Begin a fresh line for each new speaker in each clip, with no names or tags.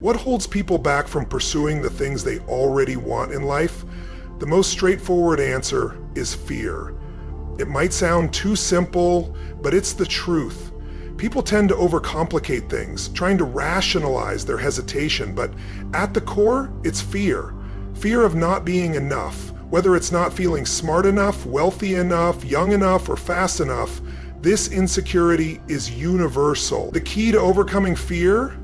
What holds people back from pursuing the things they already want in life? The most straightforward answer is fear. It might sound too simple, but it's the truth. People tend to overcomplicate things, trying to rationalize their hesitation, but at the core, it's fear. Fear of not being enough. Whether it's not feeling smart enough, wealthy enough, young enough, or fast enough, this insecurity is universal. The key to overcoming fear?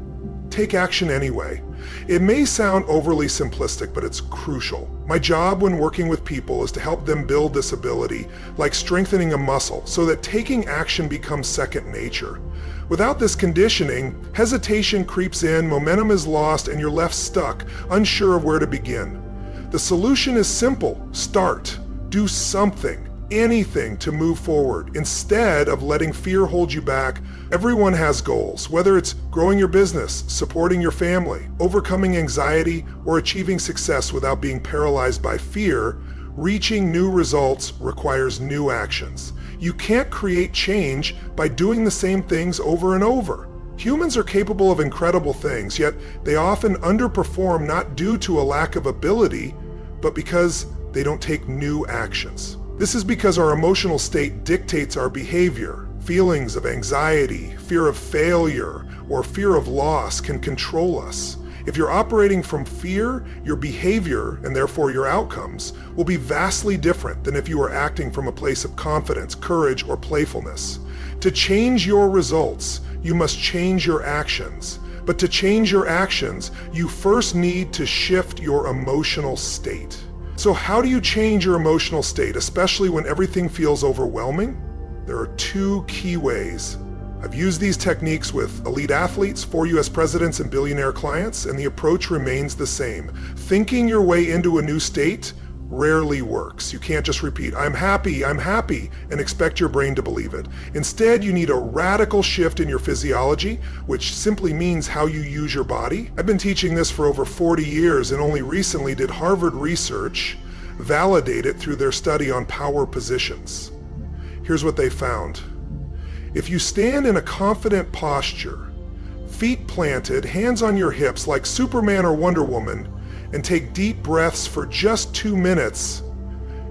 Take action anyway. It may sound overly simplistic, but it's crucial. My job when working with people is to help them build this ability, like strengthening a muscle, so that taking action becomes second nature. Without this conditioning, hesitation creeps in, momentum is lost, and you're left stuck, unsure of where to begin. The solution is simple. Start. Do something. Anything to move forward instead of letting fear hold you back. Everyone has goals, whether it's growing your business, supporting your family, overcoming anxiety, or achieving success without being paralyzed by fear. Reaching new results requires new actions. You can't create change by doing the same things over and over. Humans are capable of incredible things, yet they often underperform not due to a lack of ability, but because they don't take new actions. This is because our emotional state dictates our behavior. Feelings of anxiety, fear of failure, or fear of loss can control us. If you're operating from fear, your behavior, and therefore your outcomes, will be vastly different than if you are acting from a place of confidence, courage, or playfulness. To change your results, you must change your actions. But to change your actions, you first need to shift your emotional state. So how do you change your emotional state, especially when everything feels overwhelming? There are two key ways. I've used these techniques with elite athletes, 4 US presidents, and billionaire clients, and the approach remains the same. Thinking your way into a new state rarely works. You can't just repeat, I'm happy, and expect your brain to believe it. Instead, you need a radical shift in your physiology, which simply means how you use your body. I've been teaching this for over 40 years, and only recently did Harvard research validate it through their study on power positions. Here's what they found. If you stand in a confident posture, feet planted, hands on your hips like Superman or Wonder Woman, and take deep breaths for just 2 minutes,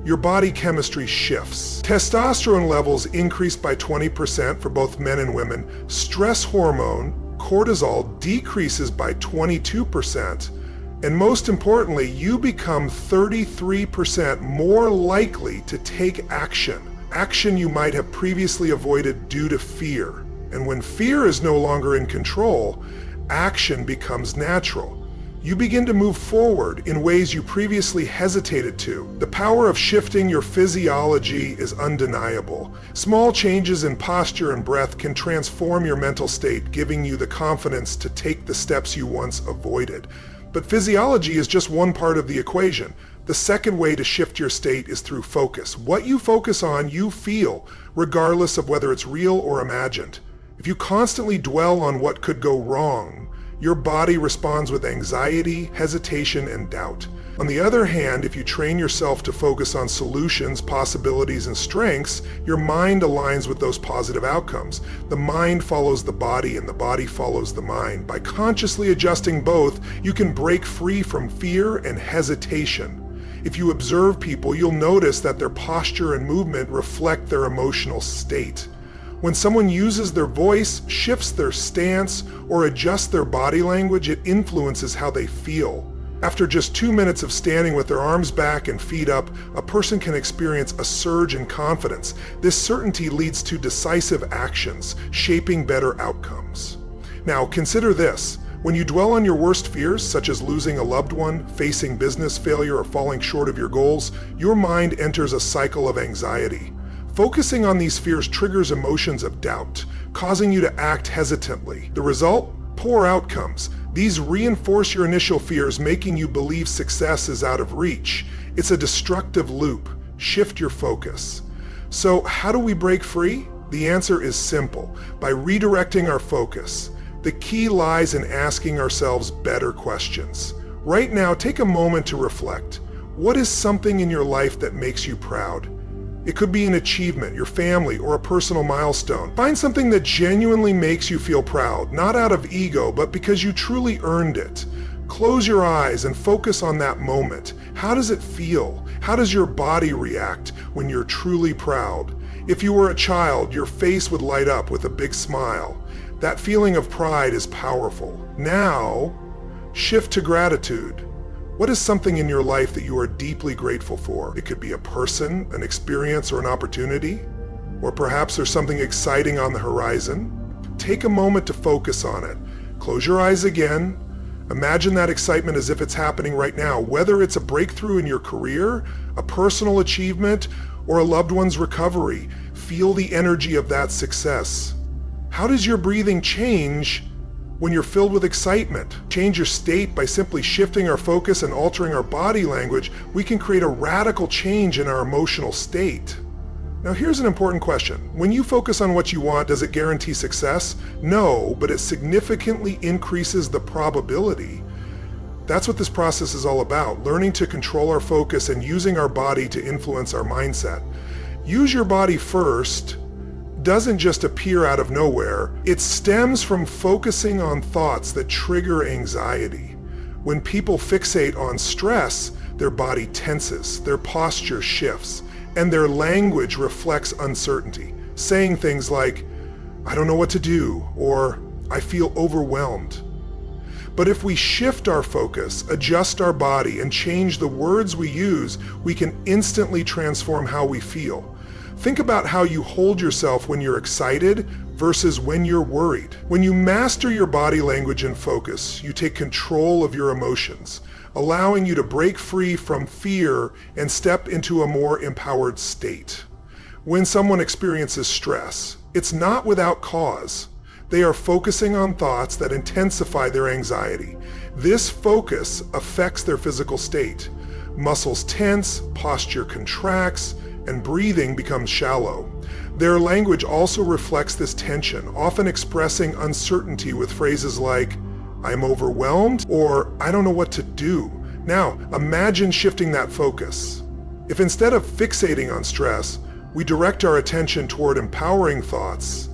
your body chemistry shifts. Testosterone levels increase by 20% for both men and women. Stress hormone, cortisol, decreases by 22%. And most importantly, you become 33% more likely to take action. Action you might have previously avoided due to fear. And when fear is no longer in control, action becomes natural. You begin to move forward in ways you previously hesitated to. The power of shifting your physiology is undeniable. Small changes in posture and breath can transform your mental state, giving you the confidence to take the steps you once avoided. But physiology is just one part of the equation. The second way to shift your state is through focus. What you focus on, you feel, regardless of whether it's real or imagined. If you constantly dwell on what could go wrong, your body responds with anxiety, hesitation, and doubt. On the other hand, if you train yourself to focus on solutions, possibilities, and strengths, your mind aligns with those positive outcomes. The mind follows the body, and the body follows the mind. By consciously adjusting both, you can break free from fear and hesitation. If you observe people, you'll notice that their posture and movement reflect their emotional state. When someone uses their voice, shifts their stance, or adjusts their body language, it influences how they feel. After just 2 minutes of standing with their arms back and feet up, a person can experience a surge in confidence. This certainty leads to decisive actions, shaping better outcomes. Now, consider this. When you dwell on your worst fears, such as losing a loved one, facing business failure, or falling short of your goals, your mind enters a cycle of anxiety. Focusing on these fears triggers emotions of doubt, causing you to act hesitantly. The result? Poor outcomes. These reinforce your initial fears, making you believe success is out of reach. It's a destructive loop. Shift your focus. So how do we break free? The answer is simple: by redirecting our focus. The key lies in asking ourselves better questions. Right now, take a moment to reflect. What is something in your life that makes you proud? It could be an achievement, your family, or a personal milestone. Find something that genuinely makes you feel proud, not out of ego, but because you truly earned it. Close your eyes and focus on that moment. How does it feel? How does your body react when you're truly proud? If you were a child, your face would light up with a big smile. That feeling of pride is powerful. Now, shift to gratitude. What is something in your life that you are deeply grateful for? It could be a person, an experience, or an opportunity. Or perhaps there's something exciting on the horizon. Take a moment to focus on it. Close your eyes again. Imagine that excitement as if it's happening right now, whether it's a breakthrough in your career, a personal achievement, or a loved one's recovery. Feel the energy of that success. How does your breathing change when you're filled with excitement? Change your state by simply shifting our focus and altering our body language. We can create a radical change in our emotional state. Now here's an important question. When you focus on what you want, does it guarantee success? No, but it significantly increases the probability. That's what this process is all about, learning to control our focus and using our body to influence our mindset. Use your body first doesn't just appear out of nowhere. It stems from focusing on thoughts that trigger anxiety. When people fixate on stress, their body tenses, their posture shifts, and their language reflects uncertainty, saying things like, "I don't know what to do," or "I feel overwhelmed." But if we shift our focus, adjust our body, and change the words we use, we can instantly transform how we feel. Think about how you hold yourself when you're excited versus when you're worried. When you master your body language and focus, you take control of your emotions, allowing you to break free from fear and step into a more empowered state. When someone experiences stress, it's not without cause. They are focusing on thoughts that intensify their anxiety. This focus affects their physical state. Muscles tense, posture contracts, and breathing becomes shallow. Their language also reflects this tension, often expressing uncertainty with phrases like, "I'm overwhelmed," or "I don't know what to do." Now, imagine shifting that focus. If instead of fixating on stress, we direct our attention toward empowering thoughts,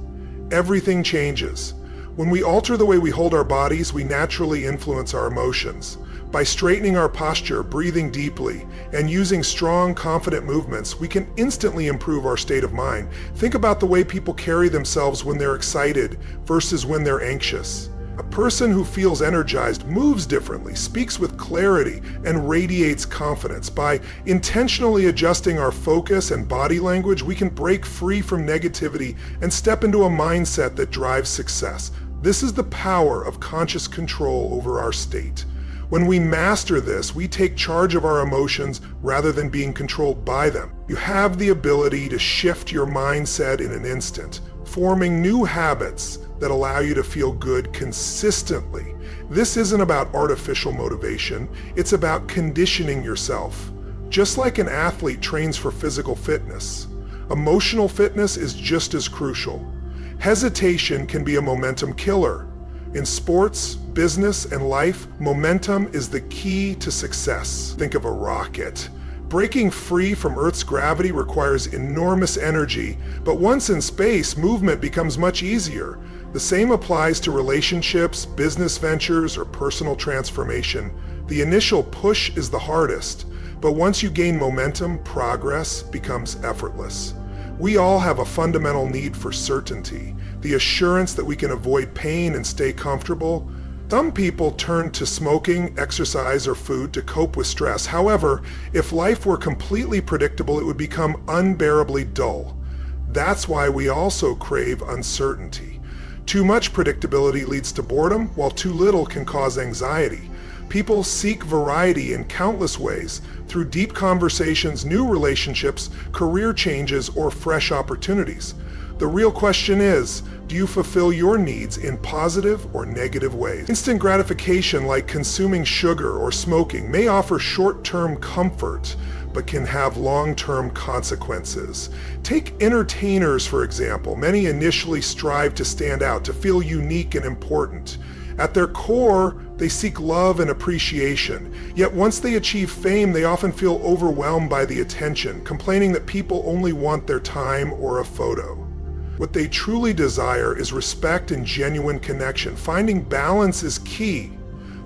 everything changes. When we alter the way we hold our bodies, we naturally influence our emotions. By straightening our posture, breathing deeply, and using strong, confident movements, we can instantly improve our state of mind. Think about the way people carry themselves when they're excited versus when they're anxious. A person who feels energized moves differently, speaks with clarity, and radiates confidence. By intentionally adjusting our focus and body language, we can break free from negativity and step into a mindset that drives success. This is the power of conscious control over our state. When we master this, we take charge of our emotions rather than being controlled by them. You have the ability to shift your mindset in an instant, forming new habits that allow you to feel good consistently. This isn't about artificial motivation, it's about conditioning yourself. Just like an athlete trains for physical fitness, emotional fitness is just as crucial. Hesitation can be a momentum killer. In sports, business, and life, momentum is the key to success. Think of a rocket. Breaking free from Earth's gravity requires enormous energy, but once in space, movement becomes much easier. The same applies to relationships, business ventures, or personal transformation. The initial push is the hardest, but once you gain momentum, progress becomes effortless. We all have a fundamental need for certainty, the assurance that we can avoid pain and stay comfortable. Some people turn to smoking, exercise, or food to cope with stress. However, if life were completely predictable, it would become unbearably dull. That's why we also crave uncertainty. Too much predictability leads to boredom, while too little can cause anxiety. People seek variety in countless ways, through deep conversations, new relationships, career changes, or fresh opportunities. The real question is, do you fulfill your needs in positive or negative ways? Instant gratification like consuming sugar or smoking may offer short-term comfort, but can have long-term consequences. Take entertainers, for example. Many initially strive to stand out, to feel unique and important. At their core, they seek love and appreciation. Yet once they achieve fame, they often feel overwhelmed by the attention, complaining that people only want their time or a photo. What they truly desire is respect and genuine connection. Finding balance is key.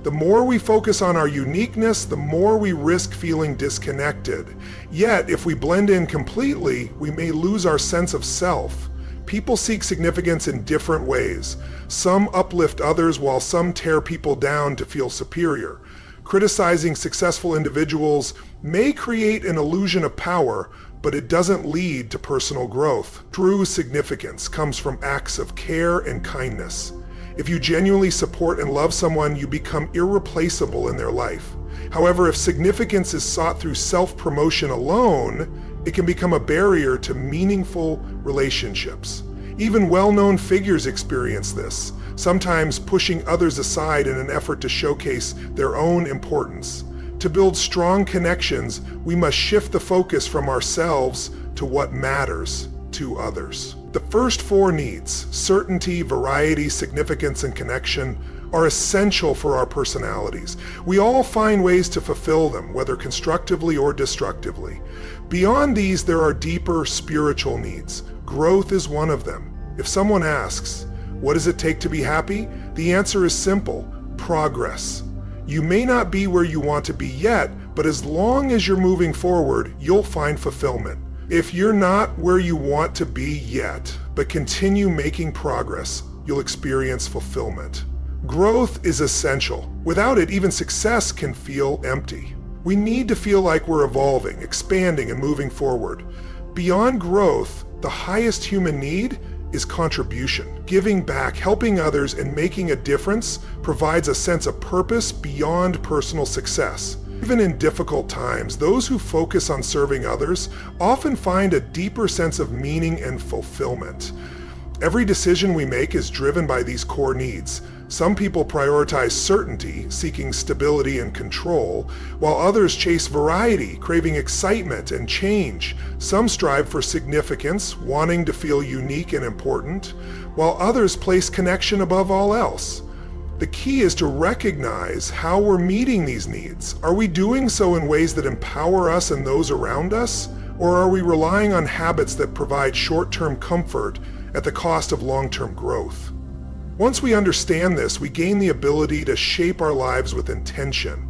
The more we focus on our uniqueness, the more we risk feeling disconnected. Yet, if we blend in completely, we may lose our sense of self. People seek significance in different ways. Some uplift others while some tear people down to feel superior. Criticizing successful individuals may create an illusion of power, but it doesn't lead to personal growth. True significance comes from acts of care and kindness. If you genuinely support and love someone, you become irreplaceable in their life. However, if significance is sought through self-promotion alone, it can become a barrier to meaningful relationships. Even well-known figures experience this, sometimes pushing others aside in an effort to showcase their own importance. To build strong connections, we must shift the focus from ourselves to what matters to others. The first four needs, certainty, variety, significance, and connection, are essential for our personalities. We all find ways to fulfill them, whether constructively or destructively. Beyond these, there are deeper spiritual needs. Growth is one of them. If someone asks, what does it take to be happy? The answer is simple: progress. You may not be where you want to be yet, but as long as you're moving forward, you'll find fulfillment. If you're not where you want to be yet, but continue making progress, you'll experience fulfillment. Growth is essential. Without it, even success can feel empty. We need to feel like we're evolving, expanding, and moving forward. Beyond growth, the highest human need is contribution. Giving back, helping others, and making a difference provides a sense of purpose beyond personal success. Even in difficult times, those who focus on serving others often find a deeper sense of meaning and fulfillment. Every decision we make is driven by these core needs. Some people prioritize certainty, seeking stability and control, while others chase variety, craving excitement and change. Some strive for significance, wanting to feel unique and important, while others place connection above all else. The key is to recognize how we're meeting these needs. Are we doing so in ways that empower us and those around us? Or are we relying on habits that provide short-term comfort at the cost of long-term growth? Once we understand this, we gain the ability to shape our lives with intention.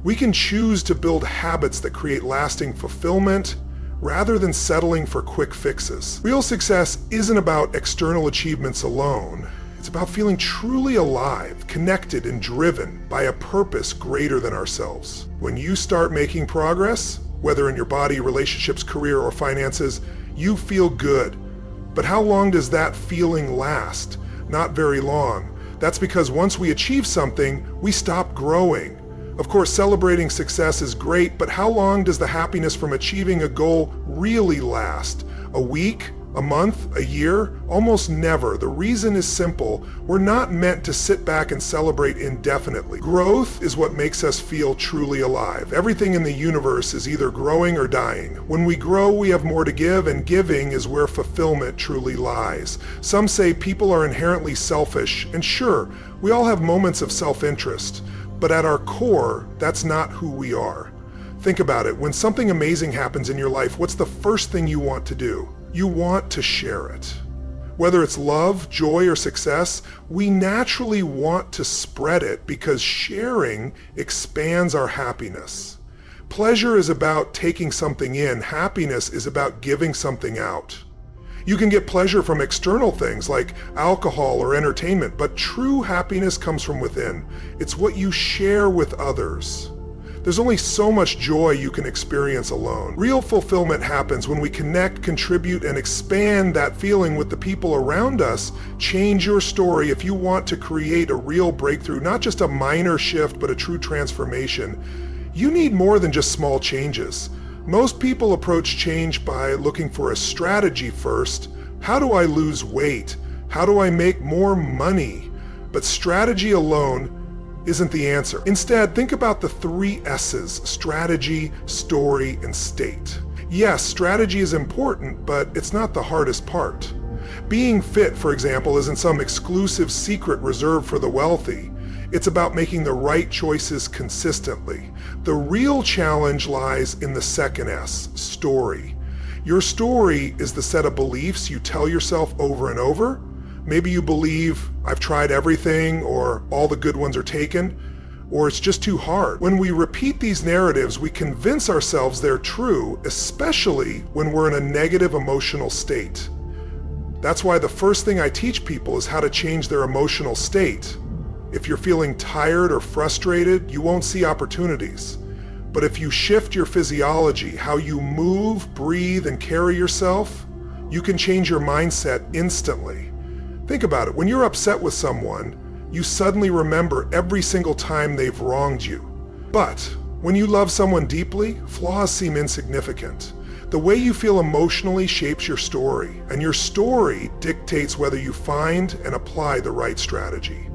We can choose to build habits that create lasting fulfillment rather than settling for quick fixes. Real success isn't about external achievements alone. It's about feeling truly alive, connected, and driven by a purpose greater than ourselves. When you start making progress, whether in your body, relationships, career, or finances, you feel good. But how long does that feeling last? Not very long. That's because once we achieve something, we stop growing. Of course, celebrating success is great, but how long does the happiness from achieving a goal really last? A week? A month? A year? Almost never. The reason is simple. We're not meant to sit back and celebrate indefinitely. Growth is what makes us feel truly alive. Everything in the universe is either growing or dying. When we grow, we have more to give, and giving is where fulfillment truly lies. Some say people are inherently selfish, and sure, we all have moments of self-interest, but at our core, that's not who we are. Think about it. When something amazing happens in your life, what's the first thing you want to do? You want to share it. Whether it's love, joy, or success, we naturally want to spread it because sharing expands our happiness. Pleasure is about taking something in. Happiness is about giving something out. You can get pleasure from external things like alcohol or entertainment, but true happiness comes from within. It's what you share with others. There's only so much joy you can experience alone. Real fulfillment happens when we connect, contribute, and expand that feeling with the people around us. Change your story if you want to create a real breakthrough, not just a minor shift, but a true transformation. You need more than just small changes. Most people approach change by looking for a strategy first. How do I lose weight? How do I make more money? But strategy alone isn't the answer. Instead, think about the 3 S's: strategy, story, and state. Yes, strategy is important, but it's not the hardest part. Being fit, for example, isn't some exclusive secret reserved for the wealthy. It's about making the right choices consistently. The real challenge lies in the second S, story. Your story is the set of beliefs you tell yourself over and over. Maybe you believe, I've tried everything, or all the good ones are taken, or it's just too hard. When we repeat these narratives, we convince ourselves they're true, especially when we're in a negative emotional state. That's why the first thing I teach people is how to change their emotional state. If you're feeling tired or frustrated, you won't see opportunities. But if you shift your physiology, how you move, breathe, and carry yourself, you can change your mindset instantly. Think about it. When you're upset with someone, you suddenly remember every single time they've wronged you. But when you love someone deeply, flaws seem insignificant. The way you feel emotionally shapes your story, and your story dictates whether you find and apply the right strategy.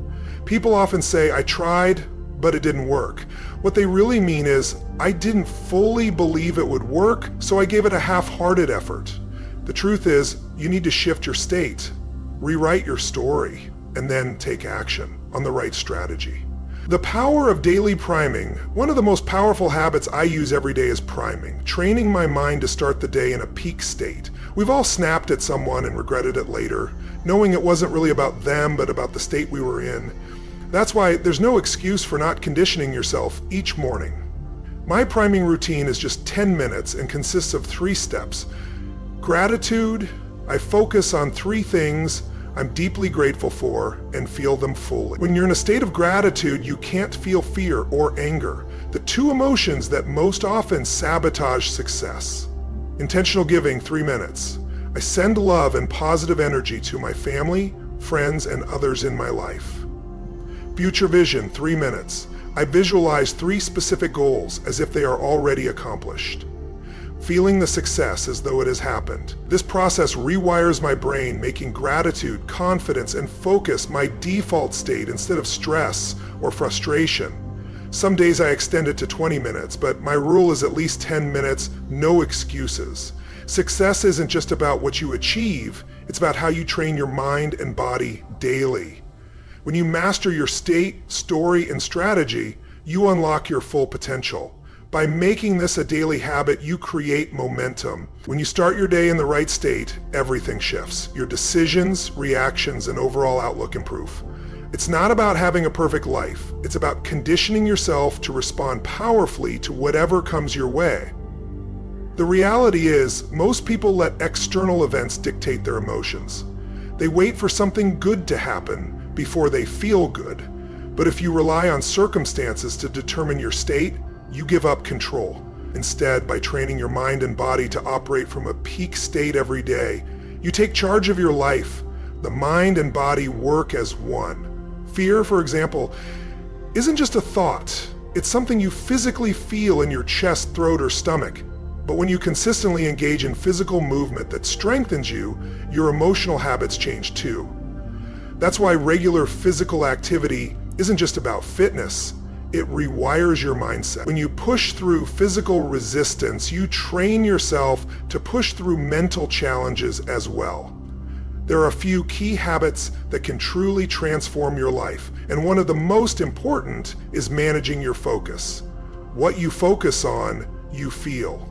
People often say, I tried, but it didn't work. What they really mean is, I didn't fully believe it would work, so I gave it a half-hearted effort. The truth is, you need to shift your state, rewrite your story, and then take action on the right strategy. The power of daily priming. One of the most powerful habits I use every day is priming, training my mind to start the day in a peak state. We've all snapped at someone and regretted it later, knowing it wasn't really about them, but about the state we were in. That's why there's no excuse for not conditioning yourself each morning. My priming routine is just 10 minutes and consists of 3 steps. Gratitude. I focus on 3 things I'm deeply grateful for and feel them fully. When you're in a state of gratitude, you can't feel fear or anger, the 2 emotions that most often sabotage success. Intentional giving, 3 minutes. I send love and positive energy to my family, friends, and others in my life. Future vision, 3 minutes. I visualize 3 specific goals as if they are already accomplished. Feeling the success as though it has happened. This process rewires my brain, making gratitude, confidence, and focus my default state instead of stress or frustration. Some days I extend it to 20 minutes, but my rule is at least 10 minutes, no excuses. Success isn't just about what you achieve, it's about how you train your mind and body daily. When you master your state, story, and strategy, you unlock your full potential. By making this a daily habit, you create momentum. When you start your day in the right state, everything shifts. Your decisions, reactions, and overall outlook improve. It's not about having a perfect life. It's about conditioning yourself to respond powerfully to whatever comes your way. The reality is, most people let external events dictate their emotions. They wait for something good to happen before they feel good. But if you rely on circumstances to determine your state, you give up control. Instead, by training your mind and body to operate from a peak state every day, you take charge of your life. The mind and body work as one. Fear, for example, isn't just a thought. It's something you physically feel in your chest, throat, or stomach. But when you consistently engage in physical movement that strengthens you, your emotional habits change too. That's why regular physical activity isn't just about fitness. It rewires your mindset. When you push through physical resistance, you train yourself to push through mental challenges as well. There are a few key habits that can truly transform your life, and one of the most important is managing your focus. What you focus on, you feel.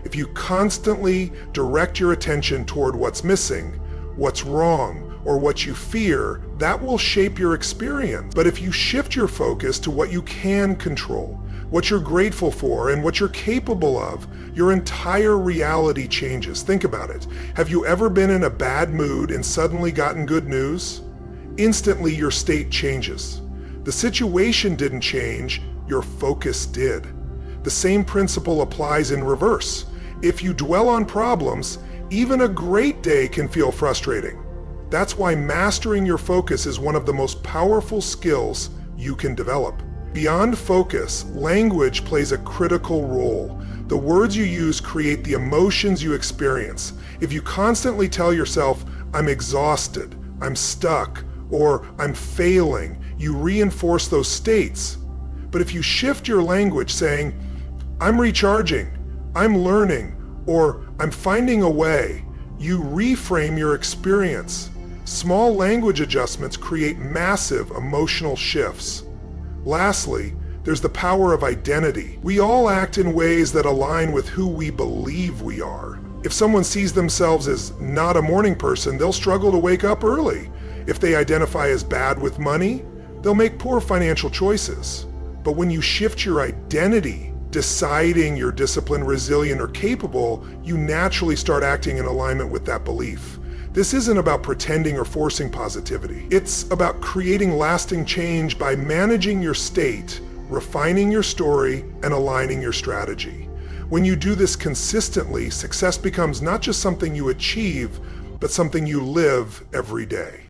If you constantly direct your attention toward what's missing, what's wrong, or what you fear, that will shape your experience. But if you shift your focus to what you can control, what you're grateful for, and what you're capable of, your entire reality changes. Think about it. Have you ever been in a bad mood and suddenly gotten good news? Instantly, your state changes. The situation didn't change, your focus did. The same principle applies in reverse. If you dwell on problems, even a great day can feel frustrating. That's why mastering your focus is one of the most powerful skills you can develop. Beyond focus, language plays a critical role. The words you use create the emotions you experience. If you constantly tell yourself, I'm exhausted, I'm stuck, or I'm failing, you reinforce those states. But if you shift your language saying, I'm recharging, I'm learning, or I'm finding a way, you reframe your experience. Small language adjustments create massive emotional shifts. Lastly, there's the power of identity. We all act in ways that align with who we believe we are. If someone sees themselves as not a morning person, they'll struggle to wake up early. If they identify as bad with money, they'll make poor financial choices. But when you shift your identity, deciding you're disciplined, resilient, or capable, you naturally start acting in alignment with that belief. This isn't about pretending or forcing positivity. It's about creating lasting change by managing your state, refining your story, and aligning your strategy. When you do this consistently, success becomes not just something you achieve, but something you live every day.